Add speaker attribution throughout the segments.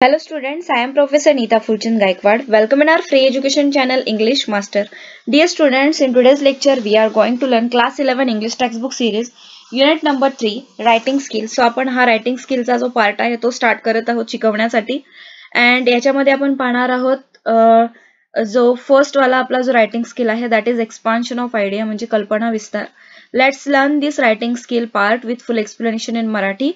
Speaker 1: Hello students, I am Professor Neeta Furchan Gaikwad. Welcome in our free education channel English Master. Dear students, in today's lecture we are going to learn class 11 English textbook series unit number 3 writing skills. So आपण हा writing skills चा जो part आहे तो start करत आहोत शिकवण्यासाठी and याच्यामध्ये आपण पाहणार आहोत जो फर्स्ट वाला आपला जो रायटिंग स्किल आहे that is expansion of idea म्हणजे कल्पना विस्तार. Let's learn this writing skill part with full explanation in Marathi.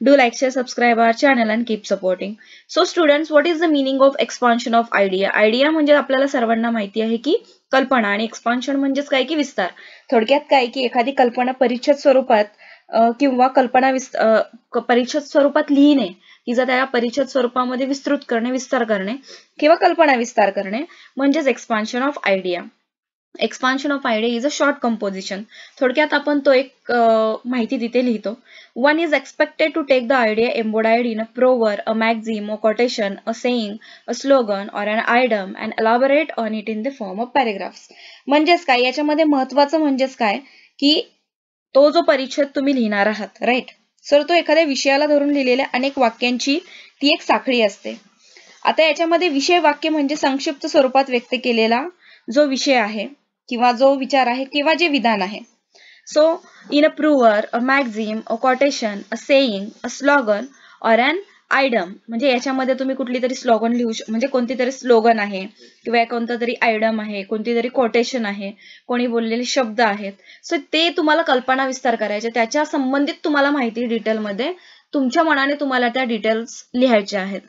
Speaker 1: Do like, share, subscribe our channel and keep supporting. So students, what is the meaning of expansion of idea? Idea म्हणजे आपल्याला सर्वांना माहिती आहे की कल्पना आणि expansion म्हणजेच काय की विस्तार. थोडक्यात काय की एखादी कल्पना परिच्छेद स्वरूपात किंवा कल्पना परिच्छेद स्वरूपात लिहिणे, तिचा त्या परिच्छेद स्वरूपामध्ये विस्तृत करणे, विस्तार करणे किंवा कल्पना विस्तार करणे म्हणजेच expansion of idea. Expansion of idea is a short composition. थोडक्यात आपण तो एक माहिती तिथे लिहितो. One is expected to take the idea embodied in a proverb, a maxim, a quotation, a saying, a slogan or an idiom and elaborate on it in the form of paragraphs. म्हणजेच काय, याच्यामध्ये महत्वाचं म्हणजेच काय की तो जो परिच्छेद तुम्ही लिहिणार आहात, राईट, सर, तो एखाद्या विषयाला धरून लिहिलेल्या अनेक वाक्यांची ती एक साखळी असते. आता याच्यामध्ये विषय वाक्य म्हणजे संक्षिप्त स्वरूपात व्यक्त केलेला जो विषय आहे किंवा जो विचार आहे किंवा जे विधान आहे. So in a proverb, a maxim, a quotation, a saying, a slogan or an आयडम म्हणजे याच्यामध्ये तुम्ही कुठली तरी स्लोगन लिहू म्हणजे कोणती तरी स्लोगन आहे किंवा कोणता तरी आयडम आहे, कोणती तरी कोटेशन आहे, कोणी बोललेले शब्द आहेत. सो ते तुम्हाला कल्पना विस्तार करायचे, त्याच्या संबंधित तुम्हाला माहिती डिटेलमध्ये तुमच्या मनाने तुम्हाला त्या डिटेल्स लिहायच्या आहेत.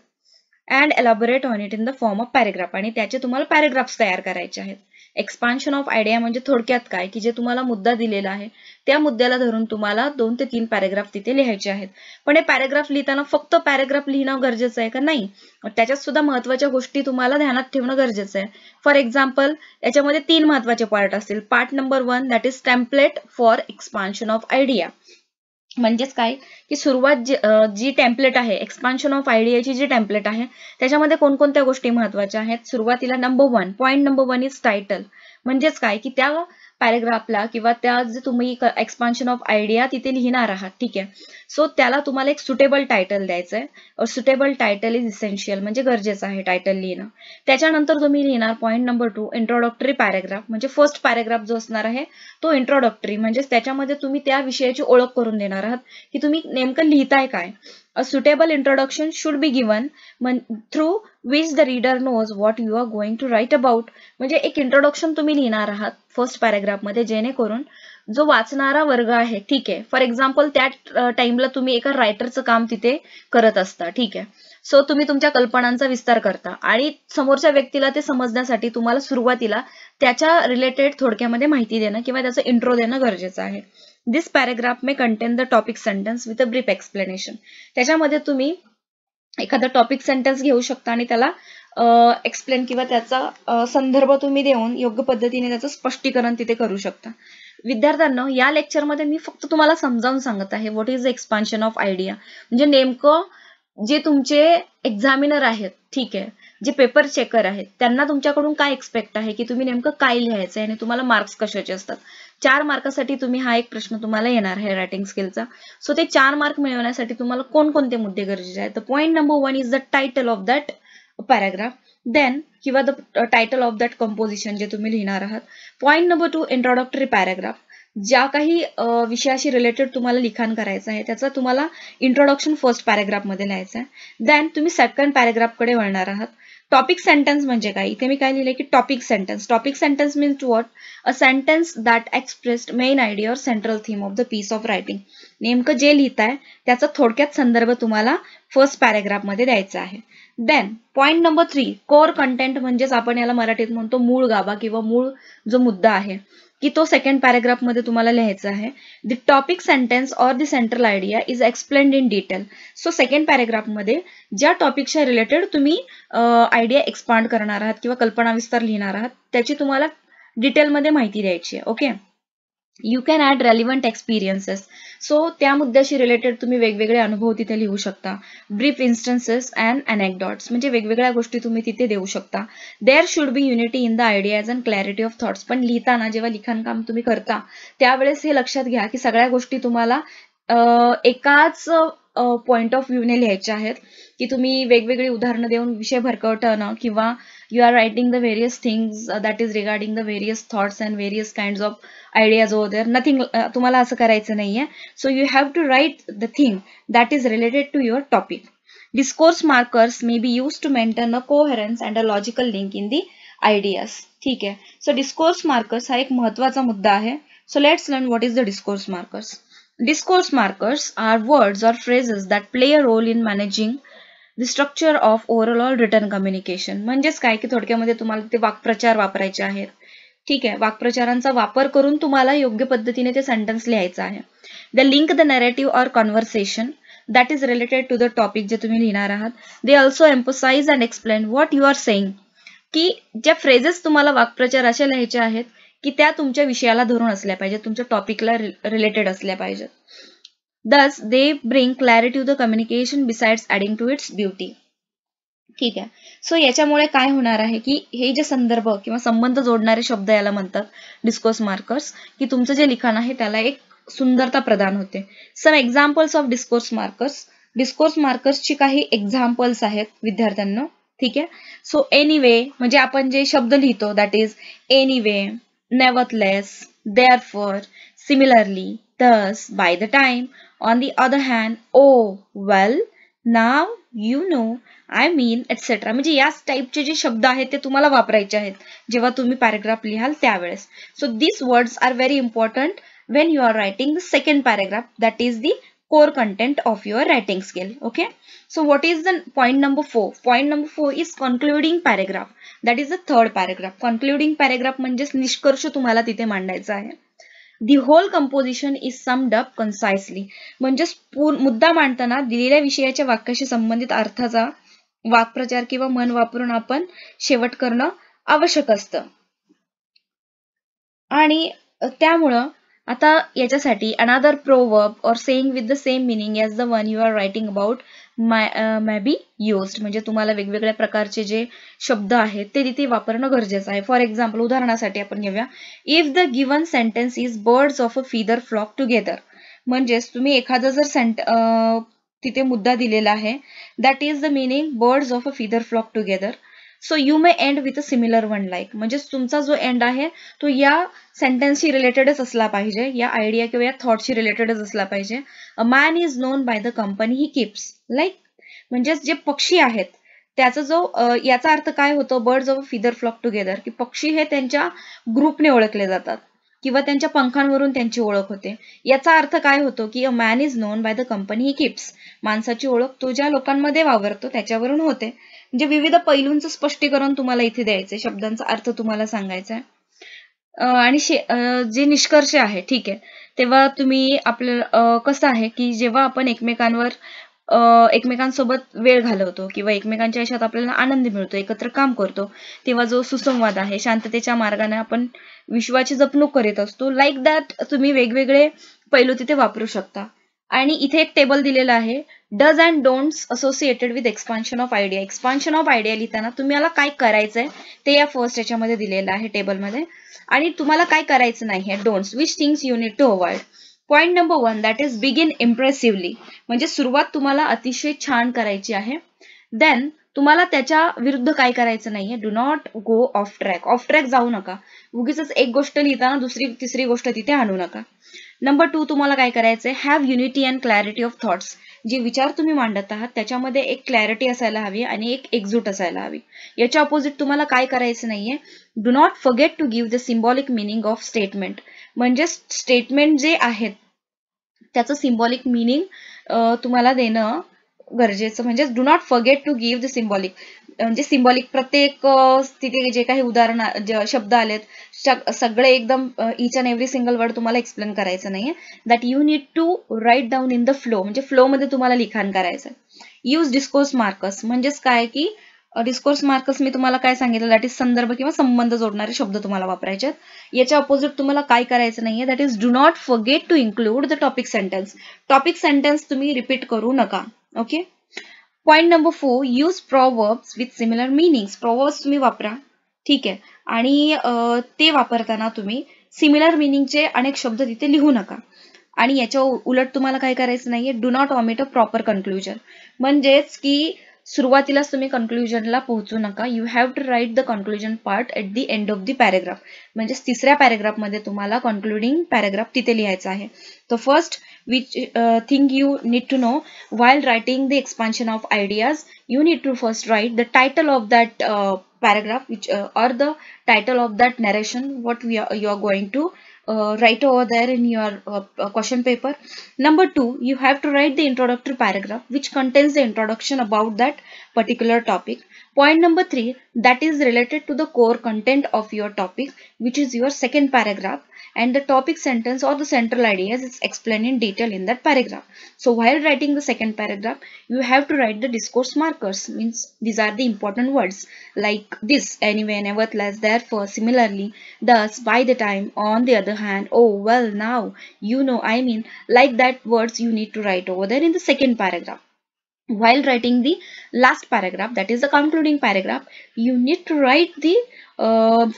Speaker 1: And elaborate on it in the form of paragraph आणि त्याचे तुम्हाला पॅरेग्राफ्स तयार करायचे आहेत. एक्सपान्शन ऑफ आयडिया म्हणजे थोडक्यात काय की जे तुम्हाला मुद्दा दिलेला आहे त्या मुद्द्याला धरून तुम्हाला 2 ते 3 पॅरेग्राफ तिथे लिहायचे आहेत. पण हे पॅरेग्राफ लिहिताना फक्त पॅरेग्राफ लिहिणं गरजेचं आहे का? नाही, त्याच्यात सुद्धा महत्वाच्या गोष्टी तुम्हाला ध्यानात ठेवणं गरजेचं आहे. फॉर एक्झाम्पल, याच्यामध्ये 3 महत्वाचे पार्ट असतील. Part number 1 that is template for expansion of idea. म्हणजेच काय की सुरुवात जी टेम्पलेट आहे, एक्सपान्शन ऑफ आयडियाची जी टेम्पलेट आहे त्याच्यामध्ये कोणकोणत्या गोष्टी महत्वाच्या आहेत. सुरुवातीला पॉइंट नंबर 1 इज टायटल. म्हणजेच काय की त्या पॅरेग्राफला किंवा त्या जे तुम्ही एक्सपान्शन ऑफ आयडिया तिथे लिहिणार आहात, ठीक आहे, सो त्याला तुम्हाला एक सुटेबल टायटल द्यायचं आहे. सुटेबल टायटल इज इसेन्शियल म्हणजे गरजेचं आहे टायटल लिहिणं. त्याच्यानंतर तुम्ही लिहिणार पॉइंट नंबर 2 इंट्रोडक्टरी पॅरेग्राफ म्हणजे फर्स्ट पॅरेग्राफ जो असणार आहे तो इंट्रोडक्टरी म्हणजे त्याच्यामध्ये तुम्ही त्या विषयाची ओळख करून देणार आहात की तुम्ही नेमकं लिहिताय काय. A suitable introduction should be given through which the reader knows what you are going to write about. म्हणजे एक इंट्रोडक्शन तुम्ही लिहिणार आहात फर्स्ट पॅरेग्राफ मध्ये जेणेकरून जो वाचणारा वर्ग आहे, ठीक आहे, फॉर एक्झाम्पल त्या टाइमला तुम्ही एका रायटरचं काम तिथे करत असता, ठीक आहे, सो तुम्ही तुमच्या कल्पनांचा विस्तार करता आणि समोरच्या व्यक्तीला ते समजण्यासाठी तुम्हाला सुरुवातीला त्याच्या रिलेटेड थोडक्यामध्ये माहिती देणं किंवा त्याचं इंट्रो देणं गरजेचं आहे. This paragraph may contain the topic sentence with a brief explanation. त्याच्यामध्ये तुम्ही एखादा टॉपिक सेंटेन्स घेऊ शकता आणि त्याला एक्सप्लेन किंवा त्याचा संदर्भ तुम्ही देऊन योग्य पद्धतीने त्याचं स्पष्टीकरण तिथे करू शकता. विद्यार्थ्यांनो, या लेक्चरमध्ये मी फक्त तुम्हाला समजावून सांगत आहे what is the expansion of idea. म्हणजे नेमकं जे तुमचे एक्झामिनर आहेत, ठीक आहे, जे पेपर चेकर आहेत, त्यांना तुमच्याकडून काय एक्सपेक्ट आहे की तुम्ही नेमकं काय लिहायचं आहे आणि तुम्हाला मार्क्स कशाचे असतात. 4 मार्कासाठी तुम्ही हा एक प्रश्न तुम्हाला येणार आहे रायटिंग स्किलचा. सो ते 4 मार्क मिळवण्यासाठी तुम्हाला कोणकोणते मुद्दे गरजेचे आहेत. तर point number 1 is the title of that paragraph, then किंवा the title of that composition जे तुम्ही लिहिणार आहात. Point number 2 introductory paragraph. ज्या काही विषयाशी रिलेटेड तुम्हाला लिखाण करायचं आहे त्याचा तुम्हाला इंट्रोडक्शन फर्स्ट पॅरेग्राफ मध्ये लिहायचं आहे. देन तुम्ही सेकंड पॅरेग्राफ कडे वळणार आहात. टॉपिक सेंटेन्स म्हणजे काय, इथे मी काय लिहिले की topic sentence. Topic sentence means what, a sentence that expressed main idea or central theme of the piece of writing. नेमकं जे लिहिताय त्याचा थोडक्यात संदर्भ तुम्हाला फर्स्ट पॅरेग्राफ मध्ये द्यायचा आहे. Then point number 3 core content म्हणजेच आपण याला मराठीत म्हणतो मूळ गाभा किंवा मूळ जो मुद्दा आहे की तो सेकंड पॅरेग्राफ मध्ये तुम्हाला लिहायचा आहे. The topic sentence or the central idea is explained in detail. So second paragraph मध्ये ज्या टॉपिकच्या रिलेटेड तुम्ही आयडिया एक्सपांड करणार आहात किंवा कल्पना विस्तार लिहिणार आहात त्याची तुम्हाला डिटेलमध्ये माहिती द्यायची आहे. Okay, you can add relevant experiences. So त्या मुद्द्याशी रिलेटेड तुम्ही वेगवेगळे अनुभव तिथे लिहू शकता. ब्रीफ इन्स्टन्सेस अँड अनेक्डॉट्स म्हणजे वेगवेगळ्या गोष्टी तुम्ही तिथे देऊ शकता. There should be unity in the ideas and clarity of thoughts. पण लिहिताना जेव्हा लिखाण काम तुम्ही करता त्यावेळेस हे लक्षात घ्या की सगळ्या गोष्टी तुम्हाला एकाच पॉइंट ऑफ व्ह्यूने लिहायचे आहेत, की तुम्ही वेगवेगळी उदाहरणं देऊन विषय भरकटणं किंवा you are writing the various things that is regarding the various thoughts and various kind of ideas over there. Nothing, तुम्हाला असं करायचं नाहीये. So you have to write the thing that is related to your topic. Discourse markers may be used to maintain a coherence and a logical link in the ideas. ठीक आहे. So discourse markers हा एक महत्वाचा मुद्दा आहे. So let's learn what is the discourse markers. Discourse markers are words or phrases that play a role in managing the structure of oral or written communication. म्हणजेच काय की थोडक्यामध्ये तुम्हाला ते वाक्प्रचार वापरायचे आहेत. ठीक आहे. वाक्प्रचारांचा वापर करून तुम्हाला योग्य पद्धतीने ते सेंटेन्स लिहायचं आहे. The link the narrative or conversation that is related to the topic जे तुम्ही लिहिणार आहात. They also emphasize and explain what you are saying. की ज्या फ्रेजेस तुम्हाला वाक्प्रचार अशा लिहायचे आहेत की त्या तुमच्या विषयाला धरून असल्या पाहिजेत, तुमच्या टॉपिकला रिलेटेड असल्या पाहिजेत. Thus they bring clarity to the communication besides adding to its beauty. ठीक आहे. सो याच्यामुळे काय होणार आहे की हे जे संदर्भ किंवा संबंध जोडणारे शब्द याला म्हणतात डिस्कोर्स मार्कर्स, की तुमचं जे लिखाण आहे त्याला एक सुंदरता प्रदान होते. Some examples of discourse markers. Discourse मार्कर्सची काही एक्झाम्पल्स आहेत विद्यार्थ्यांना. ठीक आहे. सो एनिवे म्हणजे आपण जे शब्द लिहितो that is anyway, nevertheless, therefore, similarly, thus, by the time, on the other hand, oh, well, now, you know, I mean, etc. म्हणजे याच टाईपचे जे शब्द आहेत ते तुम्हाला वापरायचे आहेत जेव्हा तुम्ही पॅराग्राफ लिहाल त्यावेळेस. So this words are very important when you are writing the second paragraph, that is the core content of your writing skill. Okay, so what is the point number 4? Point number 4 is concluding paragraph, that is the third paragraph. Concluding paragraph म्हणजे निष्कर्ष तुम्हाला तिथे मांडायचा आहे. The whole composition is summed up concisely. म्हणजे मुद्दा मांडताना दिलेल्या विषयाच्या वाक्याशी संबंधित अर्थाचा वाक्प्रचार किंवा मन वापरून आपण शेवट करणं आवश्यक असतं. आणि त्यामुळं आता याच्यासाठी another proverb or saying with the same meaning as the one you are writing about may be used. म्हणजे तुम्हाला वेगवेगळ्या प्रकारचे जे शब्द आहेत ते तिथे वापरणं गरजेचं आहे. फॉर एक्झाम्पल उदाहरणासाठी आपण घेऊया. If the given sentence is birds of a feather flock together. म्हणजेच तुम्ही एखादा जर तिथे मुद्दा दिलेला आहे that is the meaning birds of a feather flock together. So you may end with a similar one like. म्हणजे तुमचा जो एंड आहे तो या सेंटेन्सशी रिलेटेडच असला पाहिजे, या आयडिया किंवा या थॉटशी रिलेटेडच असला पाहिजे. A man is known by the company he keeps. Like म्हणजे जे पक्षी आहेत त्याचा जो याचा अर्थ काय होतो birds of a feather flock together, की पक्षी हे त्यांच्या ग्रुपने ओळखले जातात किंवा त्यांच्या पंखांवरून त्यांची ओळख होते. याचा अर्थ काय होतो की a man is known by the company he keeps. माणसाची ओळख तो ज्या लोकांमध्ये वावरतो त्याच्यावरून होते. म्हणजे विविध पैलूंचं स्पष्टीकरण तुम्हाला इथे द्यायचंय, शब्दांचा अर्थ तुम्हाला सांगायचा आहे. आणि जे निष्कर्ष आहे ठीक आहे, तेव्हा तुम्ही आपल्याला कसं आहे की जेव्हा आपण एकमेकांसोबत वेळ घालवतो किंवा एकमेकांच्या आयुष्यात आपल्याला आनंद मिळतो, एकत्र काम करतो, तेव्हा जो सुसंवाद आहे शांततेच्या मार्गाने आपण विश्वाची जपणूक करीत असतो. लाईक दॅट तुम्ही वेगवेगळे पैलू तिथे वापरू शकता. आणि इथे एक टेबल दिलेला आहे does and don'ts associated with expansion of idea. Expansion of idea लिहिताना तुम्हाला काय करायचंय ते या फर्स्ट याच्यामध्ये दिलेलं आहे टेबलमध्ये, आणि तुम्हाला काय करायचं नाही आहे don'ts, which things you need to avoid. Point number 1 that is begin impressively. म्हणजे सुरुवात तुम्हाला अतिशय छान करायची आहे. देन तुम्हाला त्याच्या विरुद्ध काय करायचं नाहीये, do not go of track. Of track जाऊ नका, उगीच एक गोष्ट लिहिताना दुसरी तिसरी गोष्ट तिथे आणू नका. नंबर 2 तुम्हाला काय करायचंय, have unity and clarity of thoughts. जे विचार तुम्ही मांडत आहात त्याच्यामध्ये एक क्लॅरिटी असायला हवी आणि एक एकजूट असायला हवी. याच्या ऑपोजिट तुम्हाला काय करायचं नाहीये, do not forget to give the symbolic meaning of statement. म्हणजे स्टेटमेंट जे आहेत त्याचं सिम्बॉलिक मिनिंग तुम्हाला देणं गरजेचं. म्हणजे do not forget to give the symbolic. म्हणजे सिम्बॉलिक प्रत्येक तिथे जे काही उदाहरण शब्द आलेत सगळे एकदम each and every single word तुम्हाला एक्सप्लेन करायचं नाहीये. That you need to write down in the flow. म्हणजे फ्लो मध्ये तुम्हाला लिखाण करायचं. Use discourse markers. म्हणजेच काय की डिस्कोर्स मार्कर्स मी तुम्हाला काय सांगितलं दॅट इज संदर्भ किंवा संबंध जोडणारे शब्द तुम्हाला वापरायचे. याच्या ऑपोजिट तुम्हाला काय करायचं नाहीये, that is do not forget to include the topic sentence. Topic sentence तुम्ही रिपीट करू नका. Okay. Point number 4 use proverbs with similar meanings. Proverbs तुम्ही वापरा ठीक आहे, आणि ते वापरताना तुम्ही सिमिलर मिनिंगचे अनेक शब्द तिथे लिहू नका. आणि याच्या उलट तुम्हाला काय करायचं नाहीये, do not omit a proper conclusion. म्हणजेच की सुरुवातीलाच तुम्ही कन्क्लुजनला पोहोचू नका. You have to write the conclusion part at the end of the paragraph. म्हणजे तिसऱ्या पॅरेग्राफमध्ये तुम्हाला कन्क्लुडिंग पॅरेग्राफ तिथे लिहायचा आहे. तर first which thing you need to know while writing the expansion of ideas, you need to first write the title of that paragraph, which or the title of that narration, what you are going to write over there in your question paper. Number 2, you have to write the introductory paragraph which contains the introduction about that particular topic. Point number 3, that is related to the core content of your topic, which is your second paragraph, and the topic sentence or the central ideas is explained in detail in that paragraph. So while writing the second paragraph, you have to write the discourse markers, means these are the important words like this, anyway, nevertheless, therefore, similarly, thus, by the time, on the other hand, oh, well, now, you know, I mean, like that words you need to write over there in the second paragraph. While writing the last paragraph, that is the concluding paragraph, you need to write the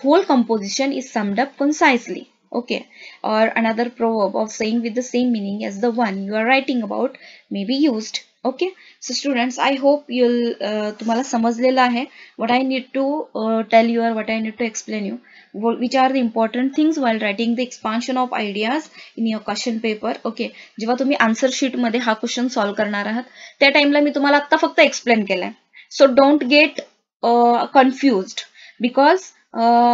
Speaker 1: whole composition is summed up concisely. Okay, or another proverb of saying with the same meaning as the one you are writing about may be used. Okay, so students, I hope you'll तुम्हाला समजलेलं आहे what I need to tell you or what I need to explain you, which are the important things while writing the expansion of ideas in your question paper. Okay, जेव्हा तुम्ही answer sheet मध्ये हा question solve करणार आहात त्या टाइमला मी तुम्हाला आता फक्त एक्सप्लेन केलाय. So don't get confused, because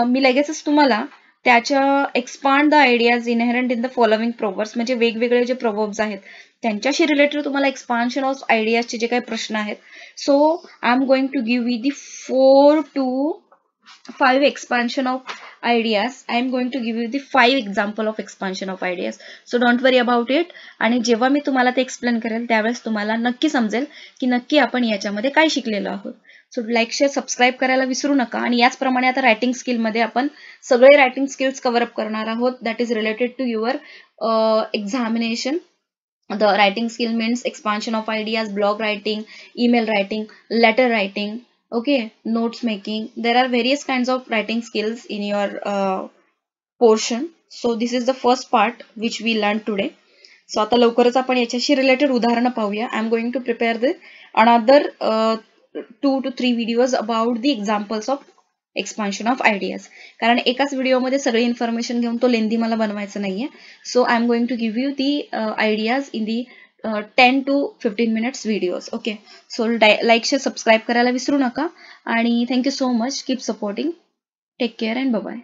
Speaker 1: मी लगेचच तुम्हाला त्याच्या expand the ideas inherent in the following proverbs, म्हणजे वेगवेगळे जे प्रोवर्ब्स आहेत त्यांच्याशी रिलेटेड तुम्हाला एक्सपान्शन ऑफ आयडियाजचे जे काही प्रश्न आहेत, so I am going to give you the 4 to 5 expansion of ideas. I am going to give you the 5 example of expansion of ideas. So don't worry about it. आणि जेव्हा मी तुम्हाला ते explain करेल त्यावेळेस तुम्हाला नक्की समजेल की नक्की आपण याच्यामध्ये काय शिकलेलो आहोत. सो लाईक, शेअर, सबस्क्राईब करायला विसरू नका. आणि याचप्रमाणे आता रायटिंग स्किल मध्ये आपण सगळे रायटिंग स्किल्स कव्हर अप करणार आहोत. That is related to your examination. The writing skill means expansion of ideas, blog writing, email writing, letter writing, okay, notes making. There are various kinds of writing skills in your portion. So this is the first part which we learned today. So आता लवकरच आपण याच्याशी related उदाहरण पाहूया. I am going to prepare the another 2 to 3 videos about the examples of expansion of ideas. कारण एकाच व्हिडिओमध्ये सगळी इन्फॉर्मेशन घेऊन तो लेंदी मला बनवायचं नाहीये. So I am going to give you the ideas in the 10 to 15 minutes videos. Okay, so like, share, subscribe करायला विसरू नका. आणि thank you so much. Keep supporting. Take care and bye bye.